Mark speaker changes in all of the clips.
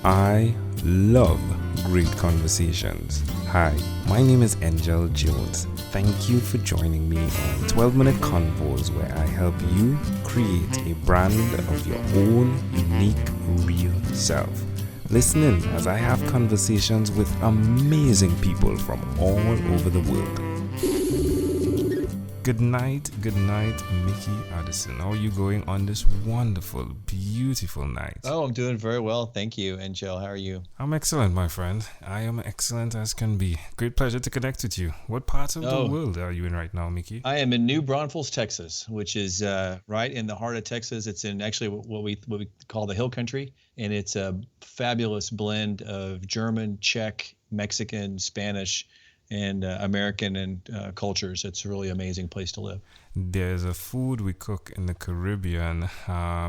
Speaker 1: I love great conversations. Hi, my name is Angel Jones. Thank you for joining me on 12-minute convos where I help you create a brand of your own unique, real self. Listen in as I have conversations with amazing people from all over the world. Good night, Mickey Addison. How are you going on this wonderful, beautiful night?
Speaker 2: Oh, I'm doing very well. Thank you, Angel. How are you?
Speaker 1: I'm excellent, my friend. I am excellent as can be. Great pleasure to connect with you. What part of the world are you in right now, Mickey?
Speaker 2: I am in New Braunfels, Texas, which is right in the heart of Texas. It's in actually what we call the Hill Country, and it's a fabulous blend of German, Czech, Mexican, Spanish, and American and cultures. It's a really amazing place to live.
Speaker 1: There's a food we cook in the Caribbean.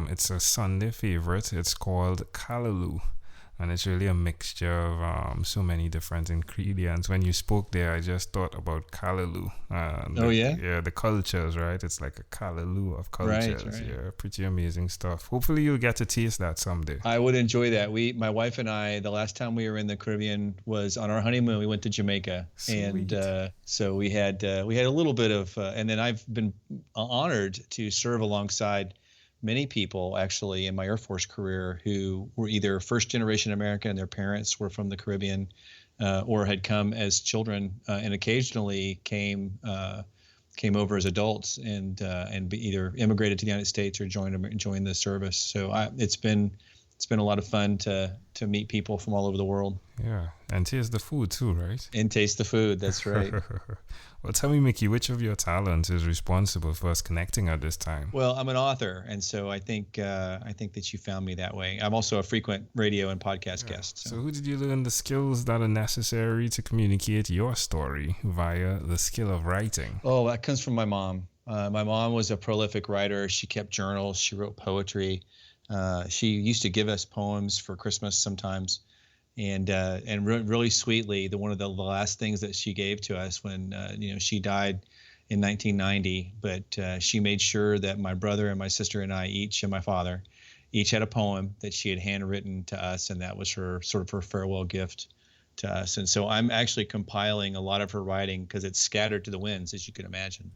Speaker 1: It's a Sunday favorite. It's called callaloo. And it's really a mixture of so many different ingredients. When you spoke there, I just thought about callaloo. Yeah, the cultures, right? It's like a callaloo of cultures.
Speaker 2: Right.
Speaker 1: Yeah, pretty amazing stuff. Hopefully you'll get to taste that someday.
Speaker 2: I would enjoy that. My wife and I, the last time we were in the Caribbean was on our honeymoon. We went to Jamaica.
Speaker 1: Sweet.
Speaker 2: And so we had a little bit of, and then I've been honored to serve alongside many people actually in my Air Force career who were either first generation American and their parents were from the Caribbean or had come as children and occasionally came over as adults and either immigrated to the United States or joined the service. So it's been a lot of fun to meet people from all over the world.
Speaker 1: Yeah, and taste the food too, right?
Speaker 2: And taste the food, that's right.
Speaker 1: Well, tell me, Mickey, which of your talents is responsible for us connecting at this time?
Speaker 2: Well, I'm an author, and so I think that you found me that way. I'm also a frequent radio and podcast guest.
Speaker 1: So who did you learn the skills that are necessary to communicate your story via the skill of writing?
Speaker 2: Oh, that comes from my mom. My mom was a prolific writer. She kept journals. She wrote poetry. She used to give us poems for Christmas sometimes. And really sweetly, one of the last things that she gave to us when she died in 1990, but she made sure that my brother and my sister and I and my father each had a poem that she had handwritten to us, and that was her farewell gift to us. And so I'm actually compiling a lot of her writing because it's scattered to the winds, as you can imagine.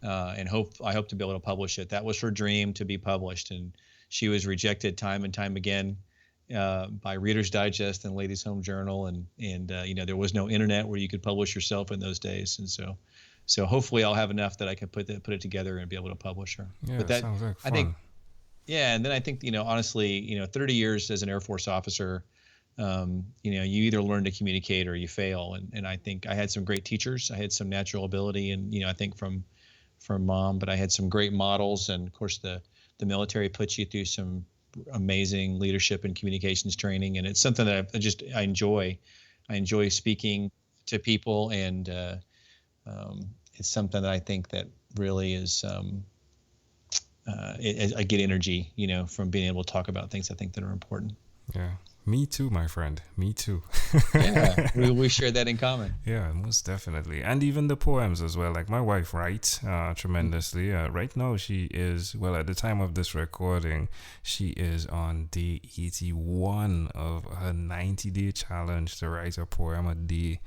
Speaker 2: And I hope to be able to publish it. That was her dream, to be published, and she was rejected time and time again by Reader's Digest and Ladies' Home Journal, and there was no internet where you could publish yourself in those days, and so hopefully I'll have enough that I can put it together and be able to publish her.
Speaker 1: Yeah,
Speaker 2: but that
Speaker 1: sounds like fun.
Speaker 2: I think, yeah, and then I think honestly, 30 years as an Air Force officer, you either learn to communicate or you fail, and I think I had some great teachers. I had some natural ability, and I think from mom, but I had some great models, and of course the military puts you through some amazing leadership and communications training, and it's something that I enjoy. I enjoy speaking to people, and it's something that I think that really is I get energy, from being able to talk about things I think that are important.
Speaker 1: Yeah. Me too, my friend. Me too.
Speaker 2: Yeah, we share that in common.
Speaker 1: Yeah, most definitely. And even the poems as well. Like my wife writes tremendously. Right now she is, well, at the time of this recording, she is on day 81 of her 90-day challenge to write a poem a day.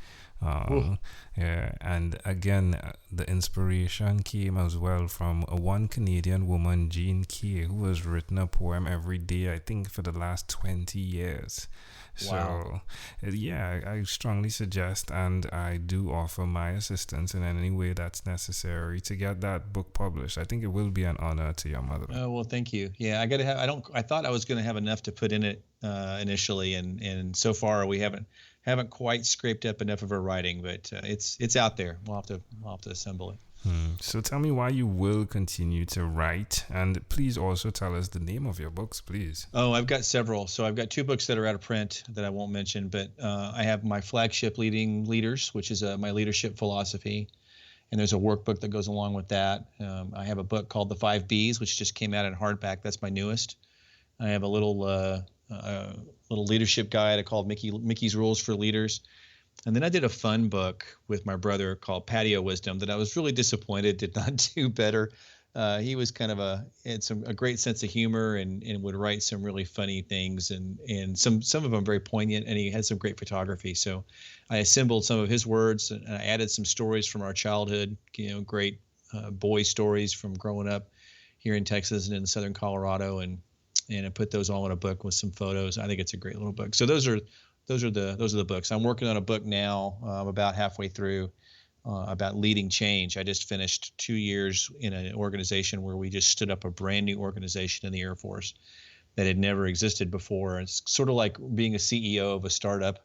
Speaker 1: Yeah, and again, the inspiration came as well from one Canadian woman, Jean Kay, who has written a poem every day, I think, for the last 20 years.
Speaker 2: Wow.
Speaker 1: So, yeah, I strongly suggest, and I do offer my assistance in any way that's necessary to get that book published. I think it will be an honor to your mother.
Speaker 2: Oh, well, thank you. Yeah, I thought I was going to have enough to put in it initially, and so far we haven't quite scraped up enough of her writing, but it's out there. We'll have to assemble it.
Speaker 1: So tell me why you will continue to write, and please also tell us the name of your books, please.
Speaker 2: Oh, I've got several. So I've got 2 books that are out of print that I won't mention, but I have my flagship, Leading Leaders, which is my leadership philosophy, and there's a workbook that goes along with that. I have a book called The 5 Bs, which just came out in hardback. That's my newest. I have a little leadership guide called Mickey's Rules for Leaders. And then I did a fun book with my brother called Patio Wisdom that I was really disappointed did not do better He was kind of had a great sense of humor and would write some really funny things and some of them very poignant, and he had some great photography. So I assembled some of his words and I added some stories from our childhood, great boy stories from growing up here in Texas and in southern Colorado, and I put those all in a book with some photos. I think it's a great little book. So those are the books. I'm working on a book now. I'm about halfway through. About leading change. I just finished 2 years in an organization where we just stood up a brand new organization in the Air Force that had never existed before. It's sort of like being a CEO of a startup,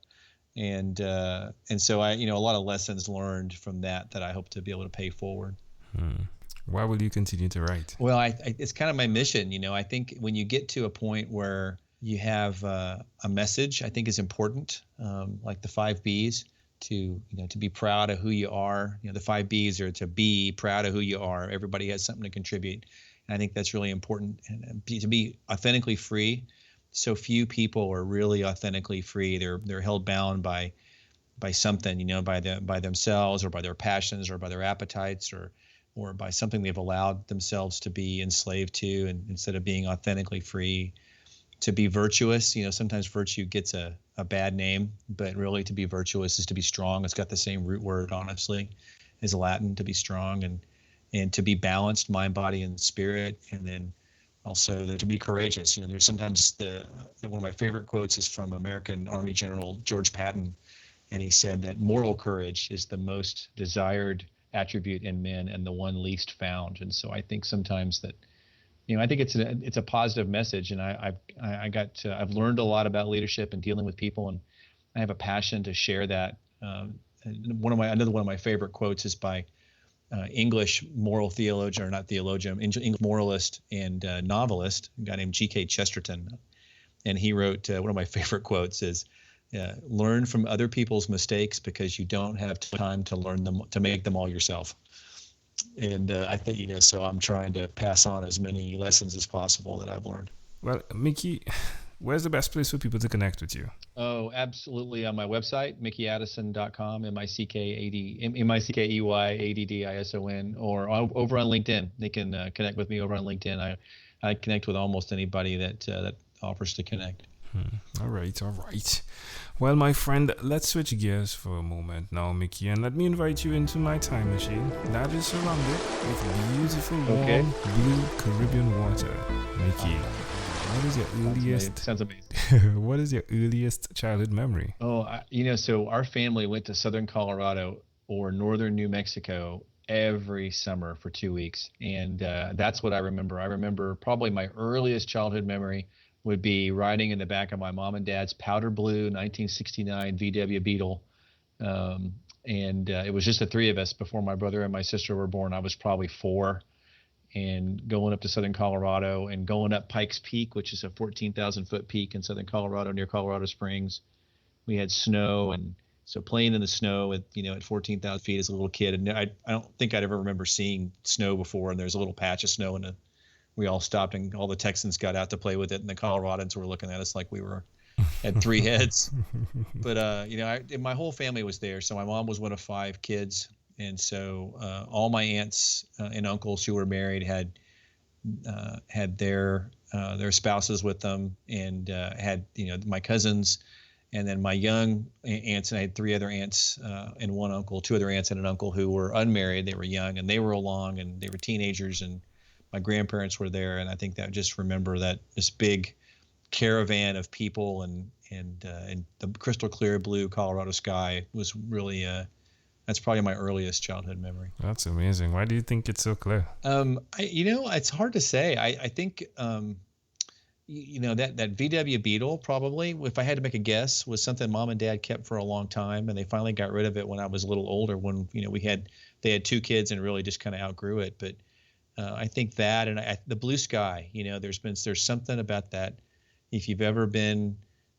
Speaker 2: and so I, a lot of lessons learned from that I hope to be able to pay forward.
Speaker 1: Why will you continue to write?
Speaker 2: Well, it's kind of my mission. I think when you get to a point where you have a message, I think is important, like the 5 B's. To be proud of who you are. The 5 B's are to be proud of who you are. Everybody has something to contribute, and I think that's really important. And to be authentically free. So few people are really authentically free. They're held bound by something, by themselves or by their passions or by their appetites or by something they've allowed themselves to be enslaved to, and instead of being authentically free. To be virtuous, sometimes virtue gets a bad name, but really to be virtuous is to be strong. It's got the same root word, honestly, as Latin, to be strong, and to be balanced, mind, body, and spirit. And then also to be courageous. There's sometimes one of my favorite quotes is from American Army General George Patton. And he said that moral courage is the most desired attribute in men and the one least found. And so I think sometimes that, I think it's a positive message, and I've learned a lot about leadership and dealing with people, and I have a passion to share that. Another one of my favorite quotes is by English moral theologian, or not theologian, English moralist and novelist, a guy named G.K. Chesterton, and he wrote one of my favorite quotes is, "Learn from other people's mistakes because you don't have time to make them all yourself." And I think, so I'm trying to pass on as many lessons as possible that I've learned.
Speaker 1: Well, Mickey, where's the best place for people to connect with you?
Speaker 2: Oh, absolutely. On my website, mickeyAddison.com, MICKEYADDISON, or over on LinkedIn. They can connect with me over on LinkedIn. I connect with almost anybody that offers to connect.
Speaker 1: All right. Well, my friend, let's switch gears for a moment now, Mickey, and let me invite you into my time machine that is surrounded with beautiful, warm, blue Caribbean water. Mickey, what is your earliest?
Speaker 2: Sounds amazing.
Speaker 1: What is your earliest childhood memory?
Speaker 2: Oh, so our family went to southern Colorado or northern New Mexico every summer for 2 weeks, and that's what I remember. I remember probably my earliest childhood memory would be riding in the back of my mom and dad's powder blue 1969 VW Beetle. And it was just the 3 of us before my brother and my sister were born. I was probably 4, and going up to southern Colorado and going up Pikes Peak, which is a 14,000 foot peak in southern Colorado near Colorado Springs. We had snow, and so playing in the snow at 14,000 feet as a little kid. And I don't think I'd ever remember seeing snow before. And there's a little patch of snow we all stopped, and all the Texans got out to play with it, and the Coloradans were looking at us like we had 3 heads. But my whole family was there. So my mom was one of 5 kids, and so all my aunts and uncles who were married had their spouses with them, and had my cousins, and then my young aunts, and I had 3 other aunts and 1 uncle, 2 other aunts and an uncle who were unmarried. They were young, and they were along, and they were teenagers, and my grandparents were there. And I think that just remember that this big caravan of people and the crystal clear blue Colorado sky was really that's probably my earliest childhood memory.
Speaker 1: That's amazing. Why do you think it's so clear?
Speaker 2: It's hard to say. I think that VW Beetle probably, if I had to make a guess, was something Mom and Dad kept for a long time, and they finally got rid of it when I was a little older, when they had 2 kids and really just kind of outgrew it. But I think that, and the blue sky, there's something about that. If you've ever been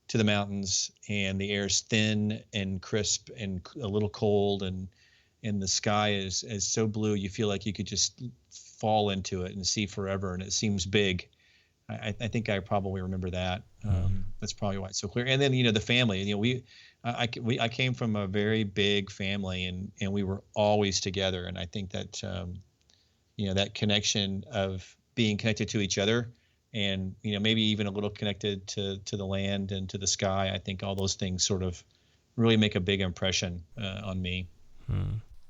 Speaker 2: to the mountains and the air's thin and crisp and a little cold, and the sky is so blue, you feel like you could just fall into it and see forever, and it seems big. I think I probably remember that. That's probably why it's so clear. And then the family. I came from a very big family, and we were always together, and I think that that connection of being connected to each other, and maybe even a little connected to the land and to the sky. I think all those things sort of really make a big impression on me.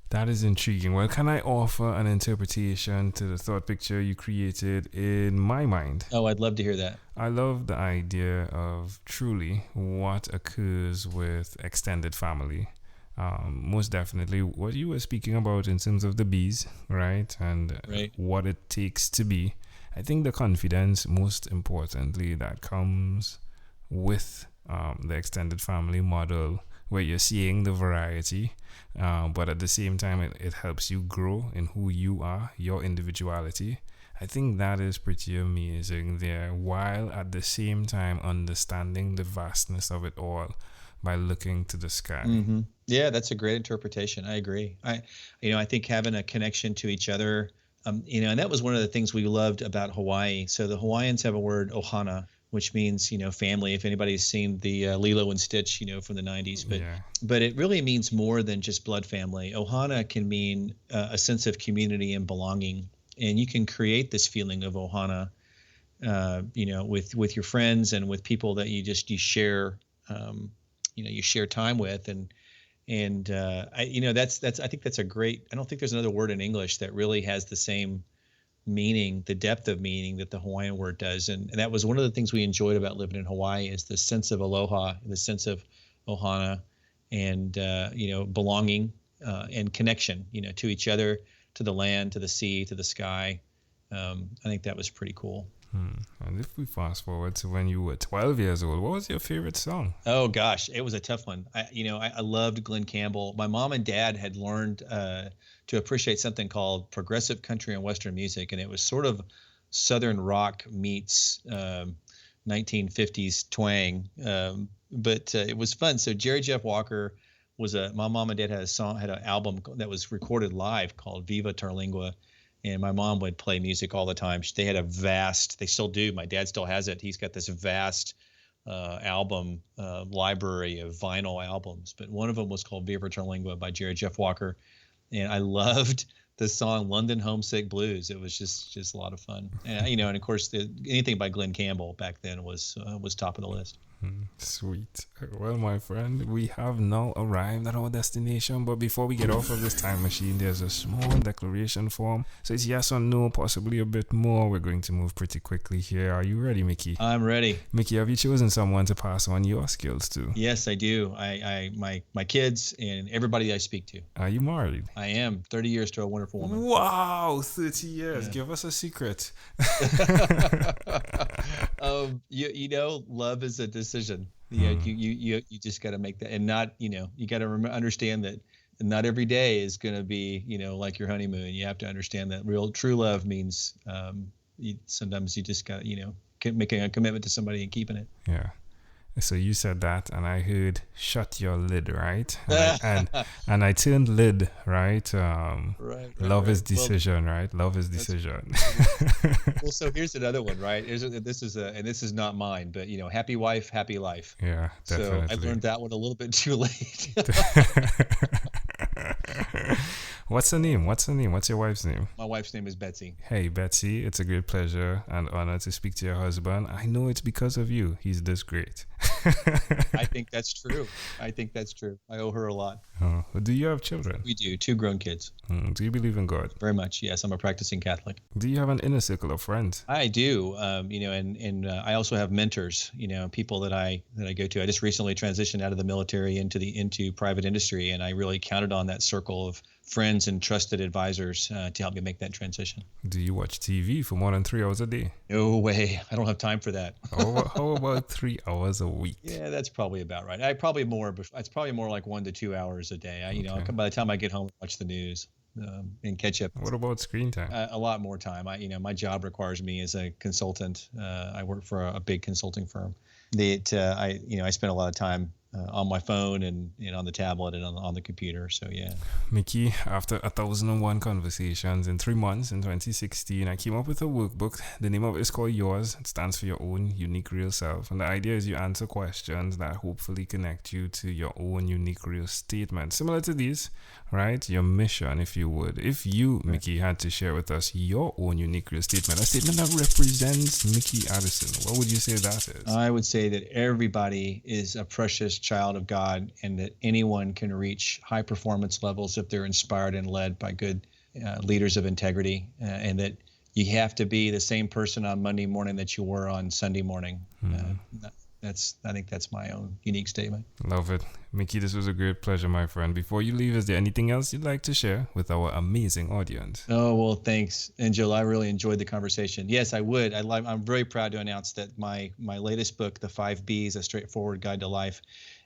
Speaker 1: That is intriguing. Well, can I offer an interpretation to the thought picture you created in my mind?
Speaker 2: Oh, I'd love to hear that.
Speaker 1: I love the idea of truly what occurs with extended family. Most definitely what you were speaking about in terms of the bees, right? And what it takes to be. I think the confidence, most importantly, that comes with the extended family model, where you're seeing the variety, but at the same time, it helps you grow in who you are, your individuality. I think that is pretty amazing there, while at the same time understanding the vastness of it all by looking to the sky.
Speaker 2: Mm-hmm. Yeah, that's a great interpretation. I agree. I think having a connection to each other, and that was one of the things we loved about Hawaii. So the Hawaiians have a word, ohana, which means, family. If anybody's seen the Lilo and Stitch, from the 90s, but it really means more than just blood family. Ohana can mean a sense of community and belonging. And you can create this feeling of ohana, with your friends and with people that you share, you share time with. I think that's a great, I don't think there's another word in English that really has the same meaning, the depth of meaning that the Hawaiian word does. And that was one of the things we enjoyed about living in Hawaii, is the sense of aloha, the sense of ohana, and, belonging and connection, to each other, to the land, to the sea, to the sky. I think that was pretty cool.
Speaker 1: And if we fast forward to when you were 12 years old, what was your favorite song?
Speaker 2: Oh gosh, it was a tough one. I loved Glenn Campbell. My mom and dad had learned to appreciate something called progressive country and Western music, and it was sort of Southern rock meets 1950s twang. But it was fun. So Jerry Jeff Walker my mom and dad had an album that was recorded live called Viva Terlingua. And my mom would play music all the time. They had they still do. My dad still has it. He's got this vast album library of vinyl albums. But one of them was called Viva Terlingua by Jerry Jeff Walker. And I loved the song London Homesick Blues. It was just a lot of fun. And, and of course, anything by Glenn Campbell back then was top of the list.
Speaker 1: Sweet. Well, my friend, we have now arrived at our destination, but before we get off of this time machine, there's a small declaration form. So it's yes or no, possibly a bit more. We're going to move pretty quickly here. Are you ready, Mickey?
Speaker 2: I'm ready.
Speaker 1: Mickey, have you chosen someone to pass on your skills to?
Speaker 2: Yes, I do. My kids and everybody I speak to.
Speaker 1: Are you married?
Speaker 2: I am. 30 years to a wonderful woman.
Speaker 1: Wow, 30 years. Yeah. Give us a secret.
Speaker 2: Love is a decision. You just got to make that, and not, you got to understand that not every day is going to be, like your honeymoon. You have to understand that true love means sometimes you just got, making a commitment to somebody and keeping it.
Speaker 1: Yeah. So you said that, and I heard "shut your lid," right? And I turned lid, right?
Speaker 2: Right.
Speaker 1: Love is decision, right? Love is decision.
Speaker 2: Well, so here's another one, right? This is not mine, but happy wife, happy life.
Speaker 1: Yeah, definitely.
Speaker 2: So I learned that one a little bit too late.
Speaker 1: What's her name? What's your wife's name?
Speaker 2: My wife's name is Betsy.
Speaker 1: Hey, Betsy, it's a great pleasure and honor to speak to your husband. I know it's because of you. He's this great.
Speaker 2: I think that's true. I owe her a lot.
Speaker 1: Oh, do you have children?
Speaker 2: We do. 2 grown kids.
Speaker 1: Do you believe in God?
Speaker 2: Very much, yes. I'm a practicing Catholic.
Speaker 1: Do you have an inner circle of friends?
Speaker 2: I do. And I also have mentors, people that I go to. I just recently transitioned out of the military into private industry, and I really counted on that circle of friends and trusted advisors to help me make that transition.
Speaker 1: Do you watch TV for more than 3 hours a day?
Speaker 2: No way. I don't have time for that.
Speaker 1: How about 3 hours a week?
Speaker 2: Yeah, that's probably about right. It's probably more like 1 to 2 hours a day. By the time I get home, I watch the news and catch up.
Speaker 1: What about screen time?
Speaker 2: A lot more time. My job requires me as a consultant. I work for a big consulting firm. I spend a lot of time on my phone and on the tablet and on the computer. So yeah.
Speaker 1: Mickey, after 1,001 conversations in 3 months in 2016, I came up with a workbook. The name of it is called Yours. It stands for Your Own Unique Real Self. And the idea is you answer questions that hopefully connect you to your own unique real statement. Similar to these, right? Your mission, if you would. If you, Mickey, had to share with us your own unique real statement, a statement that represents Mickey Addison, what would you say that is?
Speaker 2: I would say that everybody is a precious child of God, and that anyone can reach high performance levels if they're inspired and led by good leaders of integrity, and that you have to be the same person on Monday morning that you were on Sunday morning. I think that's my own unique statement.
Speaker 1: Love it. Mickey, this was a great pleasure, my friend. Before you leave, is there anything else you'd like to share with our amazing audience?
Speaker 2: Oh, well, thanks, Angel. I really enjoyed the conversation. Yes, I would. I'm very proud to announce that my latest book, The 5 Bs, A Straightforward Guide to Life,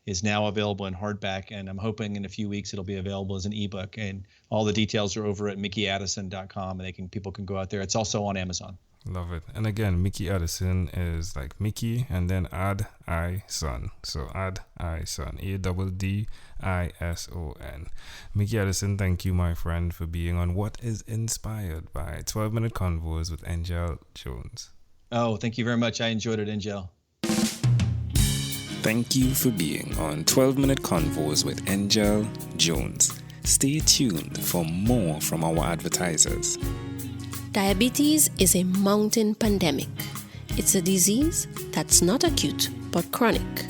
Speaker 2: is now available in hardback, and I'm hoping in a few weeks it'll be available as an ebook. And all the details are over at mickeyaddison.com, and people can go out there. It's also on Amazon.
Speaker 1: Love it. And again, Mickey Addison is like Mickey and then Addison. So Addison, Addison. Mickey Addison, thank you, my friend, for being on What is Inspired by 12-Minute Convos with Angel Jones.
Speaker 2: Oh, thank you very much. I enjoyed it, Angel.
Speaker 1: Thank you for being on 12-Minute Convos with Angel Jones. Stay tuned for more from our advertisers.
Speaker 3: Diabetes is a mountain pandemic. It's a disease that's not acute but chronic.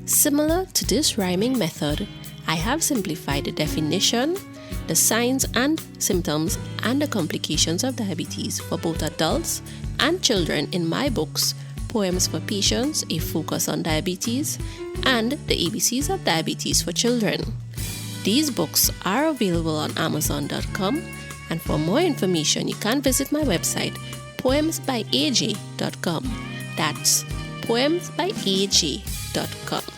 Speaker 3: Similar to this rhyming method, I have simplified the definition, the signs and symptoms, and the complications of diabetes for both adults and children in my books, Poems for Patients, A Focus on Diabetes, and The ABCs of Diabetes for Children. These books are available on Amazon.com. And for more information, you can visit my website, poemsbyaj.com. That's poemsbyaj.com.